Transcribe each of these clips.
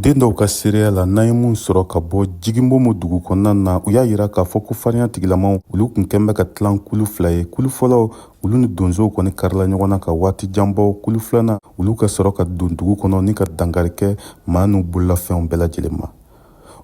Duguden dɔw ka seereya la n'an ye mun sɔrɔ ka bɔ Jigimbomo dugu kɔnɔna na, u y'a yira k'a fɔ ko farinya tigilamaw olu kun kɛn bɛ ka tilan kulu fila ye. Kulu fɔlɔ olu ni donsow kɔni karila ɲɔgɔn na ka waati jan bɔ. Kulu filanan olu ka sɔrɔ ka don dugu kɔnɔ ni ka dankari kɛ maa n'u bololafɛnw bɛɛ lajɛlen ma.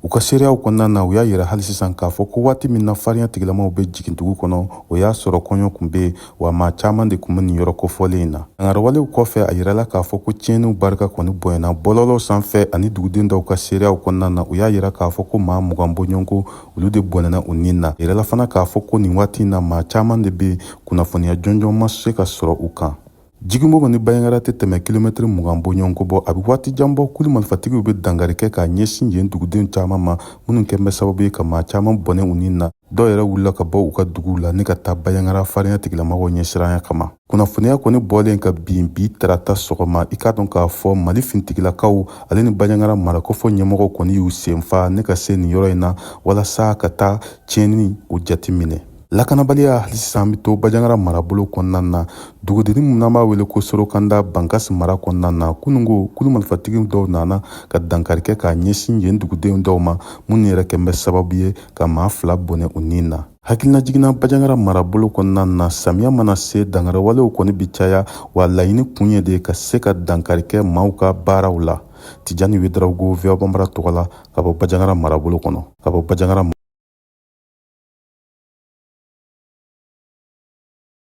U ka seereyaw kɔnɔna na u y'a yira hali sisan k'a fɔ ko waati min na farinya tigilamaw bɛ jigin dugu kɔnɔ, o y'a sɔrɔ kɔɲɔ kun be yen, wa maa caman de kun bɛ nin yɔrɔ kofɔlen in na. Dangarewalew kɔfɛ a yirala k'a fɔ ko tiɲɛniw barika kɔni bonyana bɔlɔlɔ sanfɛ ani duguden dɔw ka seereyaw kɔnɔna na. U y'a yira k'a fɔ ko maa 20 bɔɲɔgɔnko olu de bɔnɛna u nin na. A yirala fana k'a fɔ ko nin waati in na maa caman de be kunnafoniya jɔnjɔn ma se ka sɔrɔ u kan. Jigimbomo ni Bayangara tɛ tɛmɛ kilomɛtiri 20 bɔɲɔgɔnko bɔ. A bɛ waati jan bɔ. Kulu malifatigiw bɛ dankari kɛ k'a ɲɛsin yen duguden caman ma, minnu kɛn bɛ sababu ye ka maa caman bɔnɛ u nin na. Dɔw yɛrɛ wulila ka bɔ u ka duguw la ni ka taa Bayangara farinya tigilamɔgɔw ɲɛsiranya kama. Kunnafoniya kɔni bɔlen ka bin bi tarata sɔgɔma, i k'a dɔn k'a fɔ Mali fintigilakaw ale ni Bayangara marakɔfɔ ɲɛmɔgɔw kɔni y'u senfa ne ka se nin yɔrɔ in na walasa ka taa tiɲɛni o jate minɛ. Lakanabaliya hali sisan an bɛ to Bayangara marabolo kɔnɔna na. Dugudennin min n'an b'a wele ko Sorokanda Bankasi mara kɔnɔna na, kunungo kulu marifatigi dɔw nana ka dankari kɛ k'a ɲɛsin yen dugudenw dɔw ma, minnu yɛrɛ kɛn bɛ sababu ye ka maa 2 bɔnɛ u nin na. Hakilina jiginna Bayangara marabolo kɔnɔna na. Samiya mana se, dangarewalew kɔni bi caya, wa laɲini kun ye de ka se ka dankari kɛ maaw ka baaraw la. Tijani Wederawogo, VOA Bambara tɔgɔ la, ka bɔ Bayangara marabolo kɔnɔ, ka bɔ Bayangara